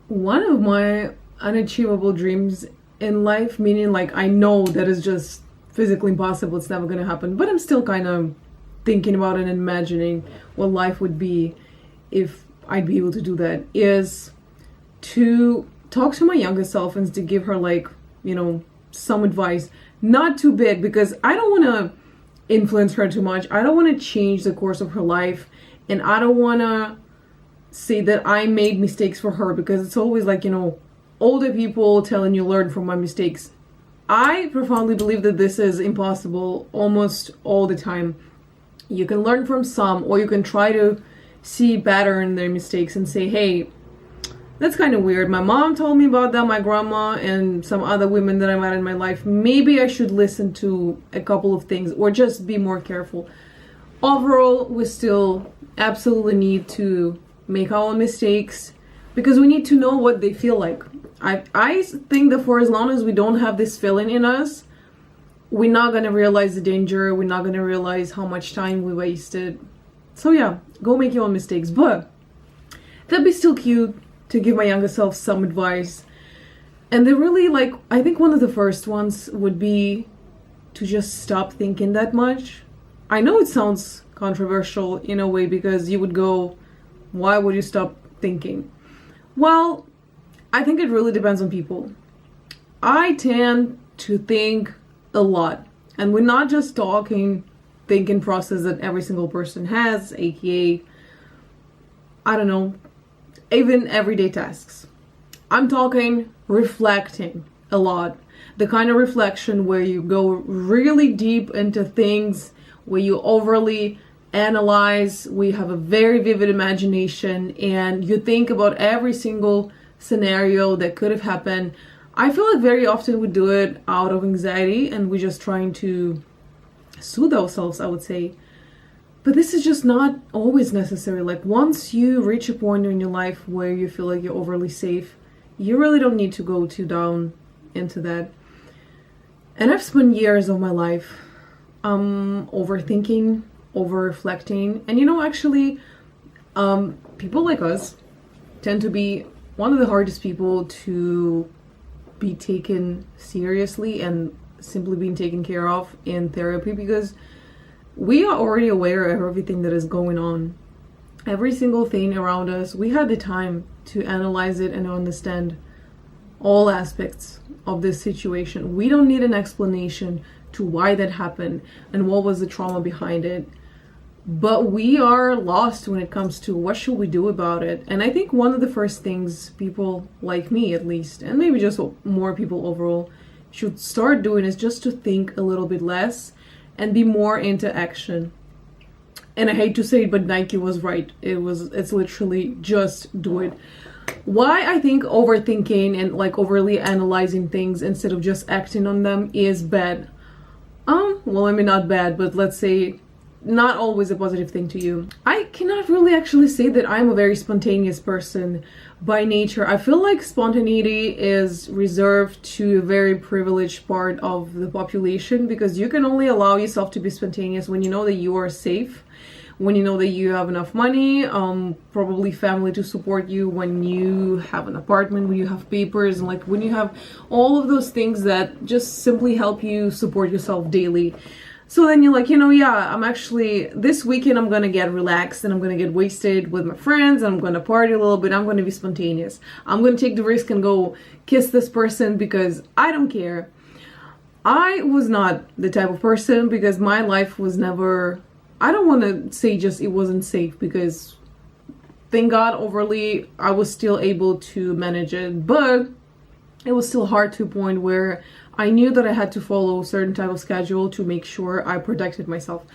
one of my unachievable dreams in life, meaning like I know that is just physically impossible, it's never gonna happen, but I'm still kind of thinking about it and imagining what life would be if I'd be able to do that, is to talk to my younger self and to give her like, some advice. Not too big, because I don't want to influence her too much. I don't want to change the course of her life, and I don't want to say that I made mistakes for her, because it's always like, older people telling you learn from my mistakes. I profoundly believe that this is impossible almost all the time. You can learn from some, or you can try to see better in their mistakes and say, hey, that's kind of weird. My mom told me about that, my grandma, and some other women that I met in my life. Maybe I should listen to a couple of things or just be more careful. Overall, we still absolutely need to make our own mistakes, because we need to know what they feel like. I think that for as long as we don't have this feeling in us, we're not going to realize the danger. We're not going to realize how much time we wasted. So yeah, go make your own mistakes. But that'd be still cute to give my younger self some advice. And they're really like, I think one of the first ones would be to just stop thinking that much. I know it sounds controversial in a way, because you would go, why would you stop thinking? Well, I think it really depends on people. I tend to think a lot, and we're not just talking thinking process that every single person has, aka, I don't know, even everyday tasks. I'm talking reflecting a lot. The kind of reflection where you go really deep into things, where you overly analyze, we have a very vivid imagination, and you think about every single scenario that could have happened. I feel like very often we do it out of anxiety, and we're just trying to soothe ourselves, I would say. But this is just not always necessary. Like, once you reach a point in your life where you feel like you're overly safe, you really don't need to go too down into that. And I've spent years of my life overthinking, over reflecting. And actually, people like us tend to be one of the hardest people to be taken seriously and simply being taken care of in therapy, because we are already aware of everything that is going on. Every single thing around us, we had the time to analyze it and understand all aspects of this situation. We don't need an explanation to why that happened and what was the trauma behind it. But we are lost when it comes to what should we do about it. And I think one of the first things people like me, at least, and maybe just more people overall, should start doing is just to think a little bit less and be more into action. And I hate to say it, but Nike was right. It's literally just do it. Why I think overthinking and like overly analyzing things instead of just acting on them is bad. Well, I mean, not bad, but let's say not always a positive thing to you. I cannot really actually say that I'm a very spontaneous person by nature. I feel like spontaneity is reserved to a very privileged part of the population, because you can only allow yourself to be spontaneous when you know that you are safe, when you know that you have enough money, probably family to support you, when you have an apartment, when you have papers, and like when you have all of those things that just simply help you support yourself daily. So then you're like, yeah, I'm actually, this weekend I'm gonna get relaxed and I'm gonna get wasted with my friends and I'm gonna party a little bit. I'm gonna be spontaneous. I'm gonna take the risk and go kiss this person because I don't care. I was not the type of person, because my life was never, I don't want to say just it wasn't safe, because thank God overly I was still able to manage it, but it was still hard to a point where I knew that I had to follow a certain type of schedule to make sure I protected myself.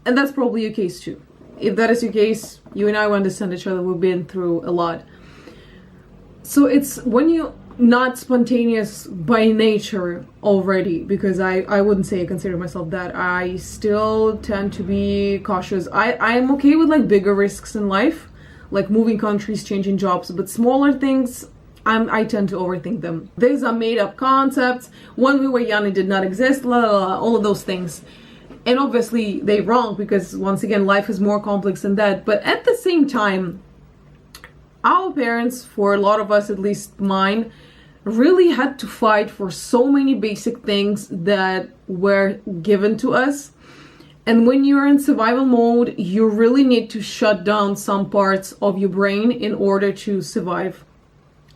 And that's probably your case too. If that is your case, you and I will understand each other. We've been through a lot. So it's when you're not spontaneous by nature already, because I wouldn't say I consider myself that. I still tend to be cautious. I am okay with like bigger risks in life, like moving countries, changing jobs, but smaller things, I tend to overthink them. These are made up concepts. When we were young, it did not exist, blah, blah, blah, all of those things. And obviously they're wrong, because once again, life is more complex than that. But at the same time, our parents, for a lot of us, at least mine, really had to fight for so many basic things that were given to us. And when you're in survival mode, you really need to shut down some parts of your brain in order to survive.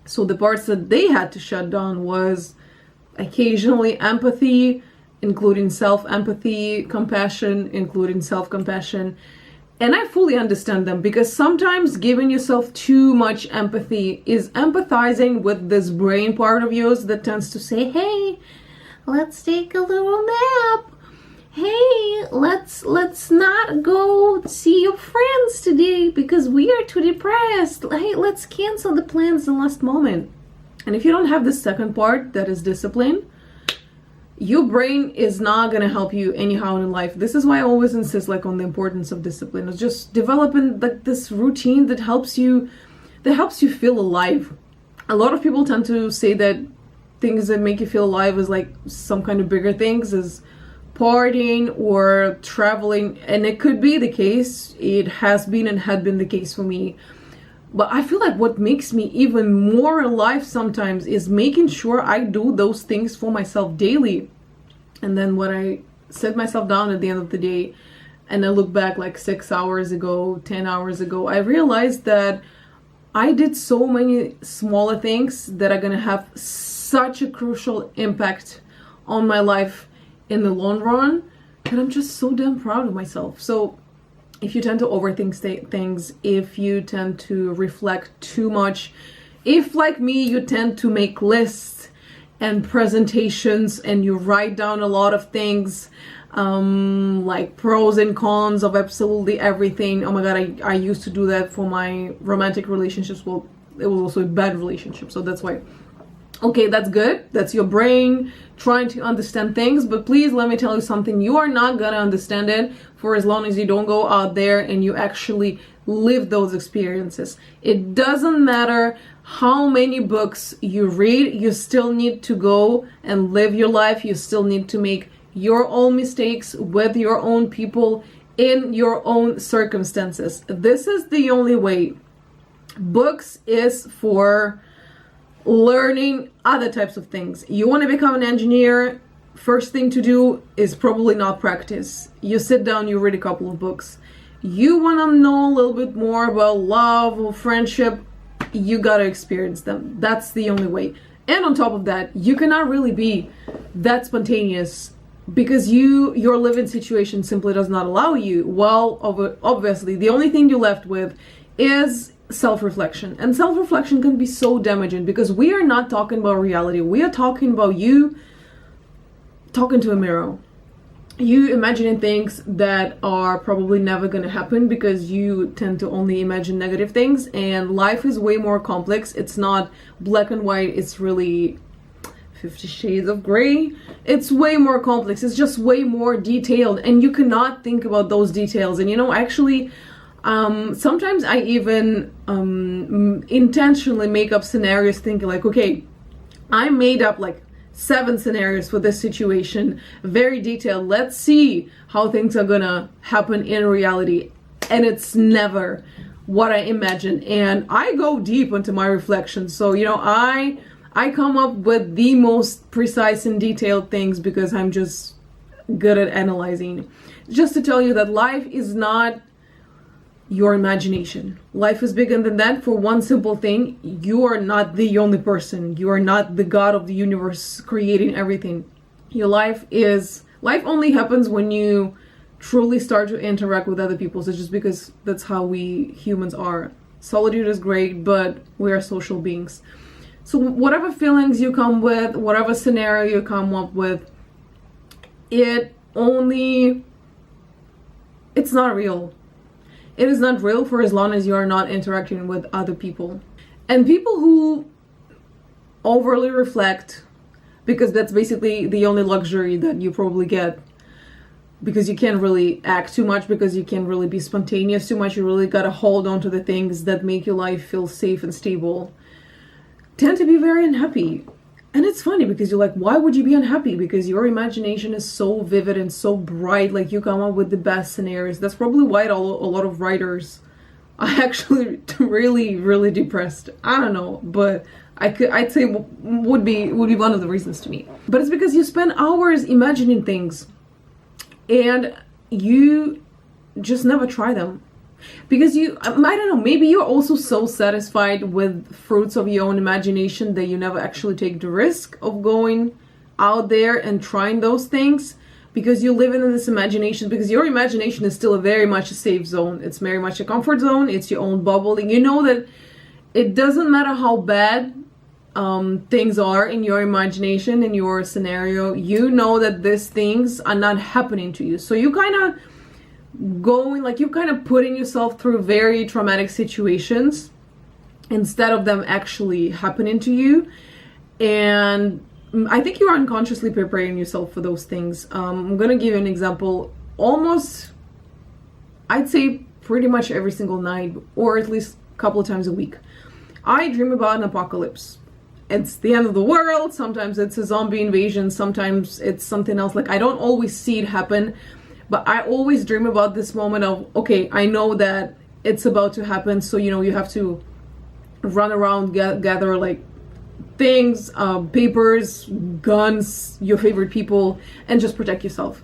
So the parts that they had to shut down was occasionally empathy, including self-empathy, compassion, including self-compassion. And I fully understand them, because sometimes giving yourself too much empathy is empathizing with this brain part of yours that tends to say, hey, let's take a little nap. Hey, let's not go see your friends today because we are too depressed. Hey, let's cancel the plans the last moment. And if you don't have the second part, that is discipline, your brain is not gonna help you anyhow in life. This is why I always insist on the importance of discipline. It's just developing this routine that helps you feel alive. A lot of people tend to say that things that make you feel alive is some kind of bigger things, is partying or traveling, and it could be the case. It has been and had been the case for me. But I feel like what makes me even more alive sometimes is making sure I do those things for myself daily. And then when I sit myself down at the end of the day and I look back 6 hours ago, 10 hours ago, I realized that I did so many smaller things that are gonna have such a crucial impact on my life in the long run, and I'm just so damn proud of myself. So if you tend to overthink things, if you tend to reflect too much, if like me you tend to make lists and presentations and you write down a lot of things, like pros and cons of absolutely everything. Oh my god, I used to do that for my romantic relationships. Well, it was also a bad relationship, so that's why. Okay, that's good. That's your brain trying to understand things, but please let me tell you something. You are not gonna understand it for as long as you don't go out there and you actually live those experiences. It doesn't matter how many books you read, you still need to go and live your life. You still need to make your own mistakes with your own people in your own circumstances. This is the only way. Books is for learning other types of things. You want to become an engineer, first thing to do is probably not practice. You sit down, you read a couple of books. You want to know a little bit more about love or friendship, you got to experience them. That's the only way. And on top of that, you cannot really be that spontaneous because your living situation simply does not allow you. Well, obviously, the only thing you're left with is self-reflection, and self-reflection can be so damaging because we are not talking about reality. We are talking about you talking to a mirror, you imagining things that are probably never going to happen because you tend to only imagine negative things. And life is way more complex. It's not black and white. It's really 50 shades of gray. It's way more complex. It's just way more detailed, and you cannot think about those details. And actually, sometimes I even intentionally make up scenarios thinking okay, I made up 7 scenarios for this situation, very detailed. Let's see how things are gonna happen in reality. And it's never what I imagine. And I go deep into my reflections. So, I come up with the most precise and detailed things because I'm just good at analyzing. Just to tell you that life is not your imagination. Life is bigger than that for one simple thing. You are not the only person. You are not the god of the universe creating everything. Your life only happens when you truly start to interact with other people. So just because that's how we humans are. Solitude is great, but we are social beings. So whatever feelings you come with, whatever scenario you come up with, it's not real. It is not real for as long as you are not interacting with other people. And people who overly reflect, because that's basically the only luxury that you probably get, because you can't really act too much, because you can't really be spontaneous too much, you really gotta hold on to the things that make your life feel safe and stable, tend to be very unhappy. And it's funny because you're why would you be unhappy? Because your imagination is so vivid and so bright. You come up with the best scenarios. That's probably why a lot of writers I actually really, really depressed. I don't know, but I'd say would be one of the reasons to me. But it's because you spend hours imagining things and you just never try them. Because I don't know, maybe you're also so satisfied with fruits of your own imagination that you never actually take the risk of going out there and trying those things, because you live in this imagination, because your imagination is still very much a safe zone. It's very much a comfort zone. It's your own bubble. And you know that it doesn't matter how bad things are in your imagination, in your scenario, you know that these things are not happening to you. So you kind of you're kind of putting yourself through very traumatic situations instead of them actually happening to you. And I think you're unconsciously preparing yourself for those things. I'm gonna give you an example. Almost, I'd say pretty much every single night, or at least a couple of times a week, I dream about an apocalypse. It's the end of the world. Sometimes it's a zombie invasion. Sometimes it's something else. Like, I don't always see it happen, but I always dream about this moment of, okay, I know that it's about to happen. So, you know, you have to run around, gather like things, papers, guns, your favorite people, and just protect yourself.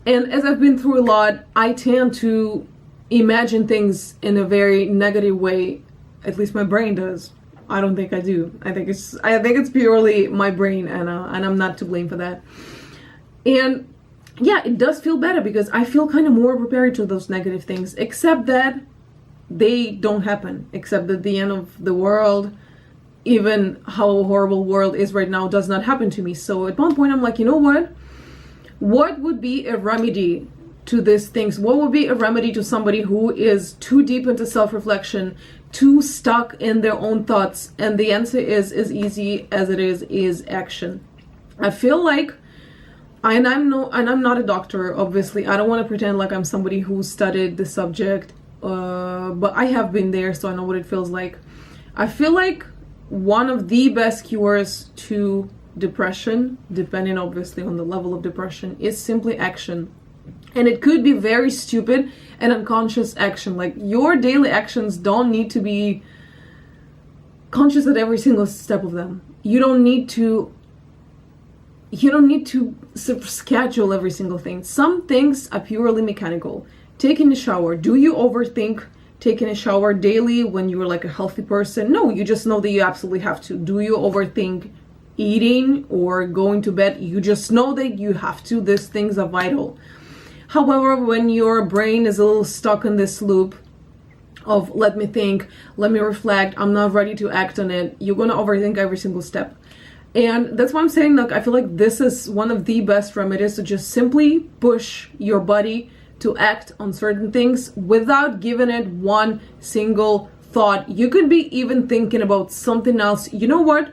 And as I've been through a lot, I tend to imagine things in a very negative way. At least my brain does. I don't think I do. I think it's purely my brain, and I'm not to blame for that. And yeah, it does feel better because I feel kind of more prepared to those negative things, except that they don't happen, except that the end of the world, even how horrible world is right now, does not happen to me. So at one point I'm like, you know what? What would be a remedy to these things? What would be a remedy to somebody who is too deep into self-reflection, too stuck in their own thoughts? And the answer is as easy as it is action. I feel like, and I'm not a doctor, obviously. I don't want to pretend like I'm somebody who studied the subject, but I have been there, so I know what it feels like. I feel like one of the best cures to depression, depending obviously on the level of depression, is simply action. And it could be very stupid and unconscious action. Like, your daily actions don't need to be conscious at every single step of them. You don't need to sort of schedule every single thing. Some things are purely mechanical. Taking a shower. Do you overthink taking a shower daily when you're like a healthy person? No, you just know that you absolutely have to. Do you overthink eating or going to bed? You just know that you have to. These things are vital. However, when your brain is a little stuck in this loop of let me think, let me reflect, I'm not ready to act on it, you're going to overthink every single step. And that's why I'm saying, like, I feel like this is one of the best remedies, to just simply push your body to act on certain things without giving it one single thought. You could be even thinking about something else. You know what?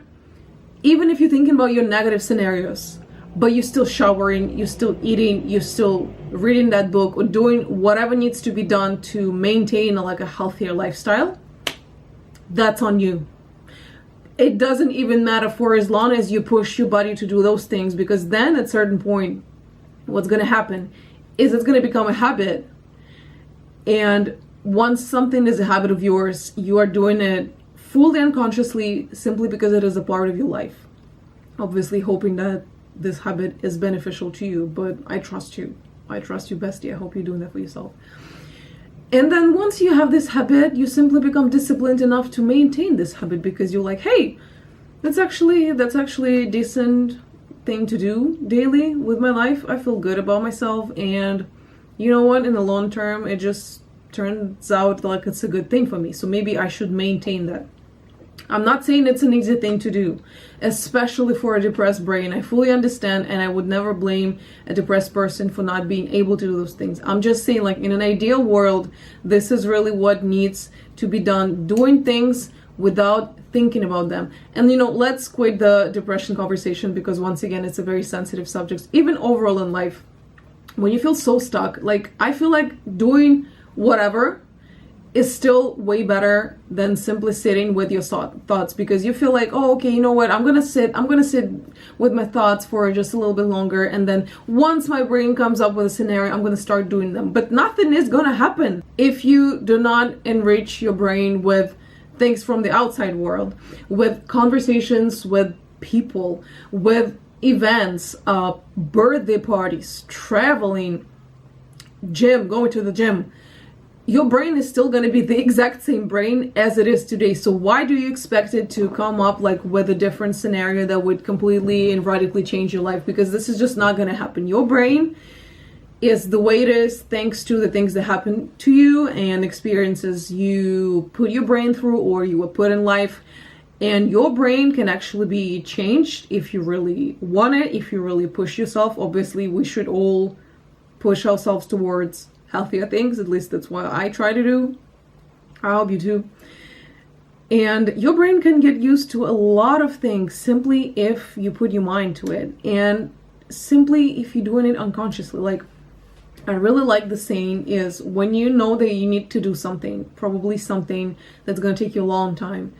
Even if you're thinking about your negative scenarios, but you're still showering, you're still eating, you're still reading that book, or doing whatever needs to be done to maintain a healthier lifestyle, that's on you. It doesn't even matter for as long as you push your body to do those things, because then at a certain point, what's going to happen is it's going to become a habit. And once something is a habit of yours, you are doing it fully unconsciously, simply because it is a part of your life. Obviously hoping that this habit is beneficial to you, but I trust you. I trust you, bestie. I hope you're doing that for yourself. And then once you have this habit, you simply become disciplined enough to maintain this habit, because you're like, hey, that's actually a decent thing to do daily with my life. I feel good about myself, and you know what? In the long term, it just turns out like it's a good thing for me. So maybe I should maintain that. I'm not saying it's an easy thing to do, especially for a depressed brain. I fully understand, and I would never blame a depressed person for not being able to do those things. I'm just saying, like, in an ideal world, this is really what needs to be done. Doing things without thinking about them. And, you know, let's quit the depression conversation, because once again, it's a very sensitive subject. Even overall in life, when you feel so stuck, like, I feel like doing whatever is still way better than simply sitting with your thoughts, because you feel like, oh, okay, you know what, I'm gonna sit with my thoughts for just a little bit longer, and then once my brain comes up with a scenario, I'm gonna start doing them. But nothing is gonna happen if you do not enrich your brain with things from the outside world, with conversations with people, with events, birthday parties, traveling, going to the gym. Your brain is still going to be the exact same brain as it is today. So why do you expect it to come up like with a different scenario that would completely and radically change your life? Because this is just not going to happen. Your brain is the way it is thanks to the things that happen to you and experiences you put your brain through or you were put in life. And your brain can actually be changed if you really want it, if you really push yourself. Obviously, we should all push ourselves towards healthier things. At least that's what I try to do. I hope you too. And your brain can get used to a lot of things simply if you put your mind to it, and simply if you're doing it unconsciously. Like, I really like the saying is, when you know that you need to do something, probably something that's going to take you a long time,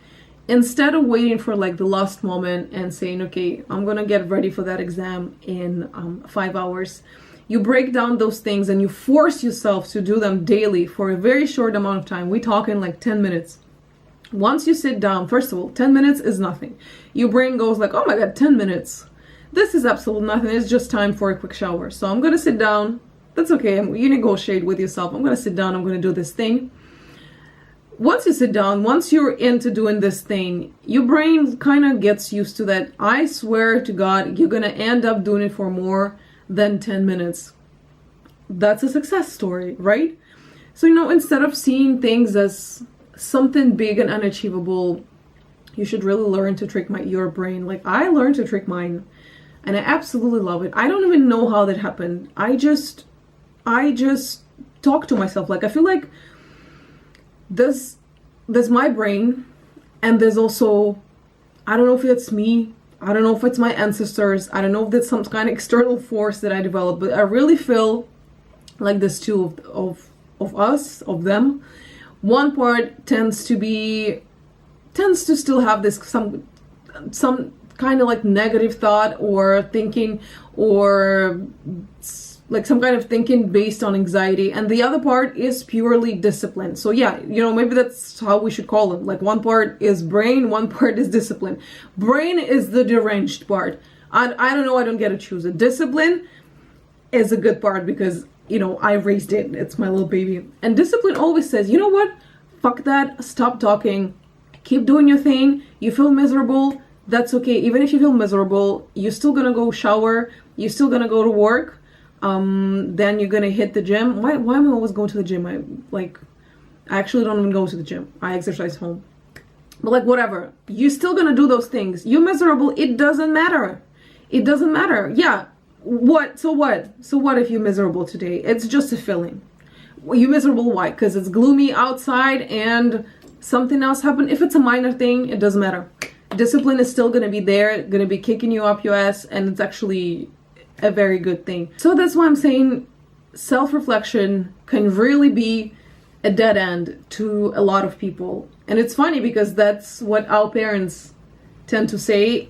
instead of waiting for like the last moment and saying, okay, I'm going to get ready for that exam in 5 hours, you break down those things and you force yourself to do them daily for a very short amount of time. We're talking like 10 minutes. Once you sit down, first of all, 10 minutes is nothing. Your brain goes like, oh my God, 10 minutes. This is absolutely nothing. It's just time for a quick shower. So I'm going to sit down. That's okay. You negotiate with yourself. I'm going to sit down. I'm going to do this thing. Once you sit down, once you're into doing this thing, your brain kind of gets used to that. I swear to God, you're going to end up doing it for more than 10 minutes. That's a success story, right? So, instead of seeing things as something big and unachievable, you should really learn to trick your brain. Like, I learned to trick mine, and I absolutely love it. I don't even know how that happened. I just talk to myself. Like, I feel like there's my brain, and there's also, I don't know if it's me, I don't know if it's my ancestors, I don't know if it's some kind of external force that I developed, but I really feel like there's two of us, of them. One part tends to still have this some kind of like negative thought or thinking, or like some kind of thinking based on anxiety, and the other part is purely discipline. So yeah, maybe that's how we should call them. Like, one part is brain, one part is discipline. Brain is the deranged part. I don't know, I don't get to choose it. Discipline is a good part because, I raised it. It's my little baby. And discipline always says, you know what? Fuck that. Stop talking. Keep doing your thing. You feel miserable. That's okay. Even if you feel miserable, you're still gonna go shower. You're still gonna go to work. Then you're gonna hit the gym. Why am I always going to the gym? I actually don't even go to the gym. I exercise home. But like, whatever. You're still gonna do those things. You're miserable. It doesn't matter. It doesn't matter. Yeah. What? So what? So what if you're miserable today? It's just a feeling. You're miserable. Why? Because it's gloomy outside and something else happened. If it's a minor thing, it doesn't matter. Discipline is still gonna be there, gonna be kicking you up your ass, and it's actually a very good thing. So that's why I'm saying self-reflection can really be a dead end to a lot of people. And it's funny because that's what our parents tend to say,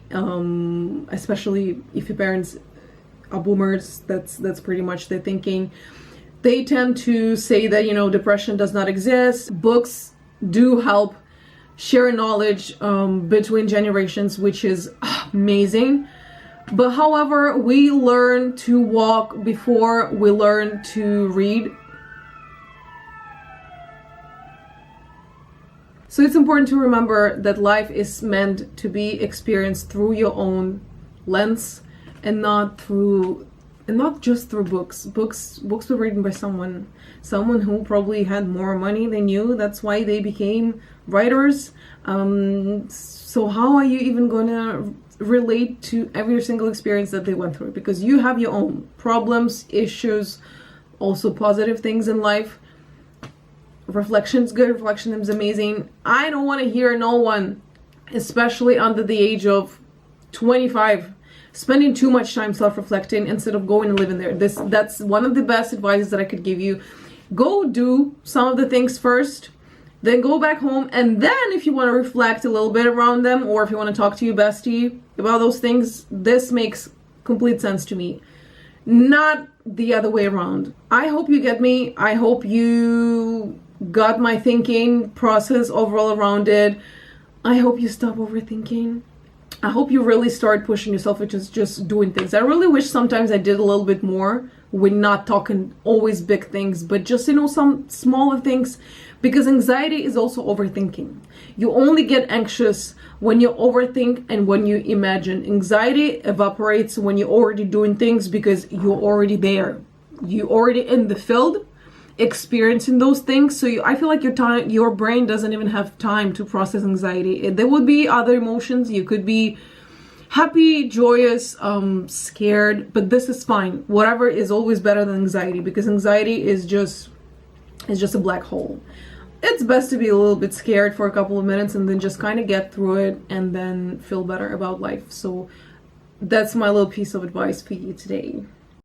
especially if your parents are boomers. That's pretty much their thinking. They tend to say that, depression does not exist. Books do help share knowledge between generations, which is amazing. But however, we learn to walk before we learn to read. So it's important to remember that life is meant to be experienced through your own lens, and not just through books. Books were written by someone who probably had more money than you. That's why they became writers. So how are you even gonna relate to every single experience that they went through? Because you have your own problems, issues, also positive things in life. Reflection's good, reflection is amazing. I don't want to hear no one, especially under the age of 25, spending too much time self-reflecting instead of going and living there. That's one of the best advices that I could give you. Go do some of the things first, Then go back home, and then if you want to reflect a little bit around them, or if you want to talk to your bestie about those things, this makes complete sense to me. Not the other way around. I hope you get me. I hope you got my thinking process overall around it. I hope you stop overthinking. I hope you really start pushing yourself, which is just doing things. I really wish sometimes I did a little bit more. We're not talking always big things, but just, some smaller things, because anxiety is also overthinking. You only get anxious when you overthink and when you imagine. Anxiety evaporates when you're already doing things, because you're already there. You're already in the field experiencing those things. So I feel like your brain doesn't even have time to process anxiety. There would be other emotions. You could be happy, joyous, scared, but this is fine. Whatever is always better than anxiety, because anxiety is just a black hole. It's best to be a little bit scared for a couple of minutes and then just kind of get through it and then feel better about life. So that's my little piece of advice for you today.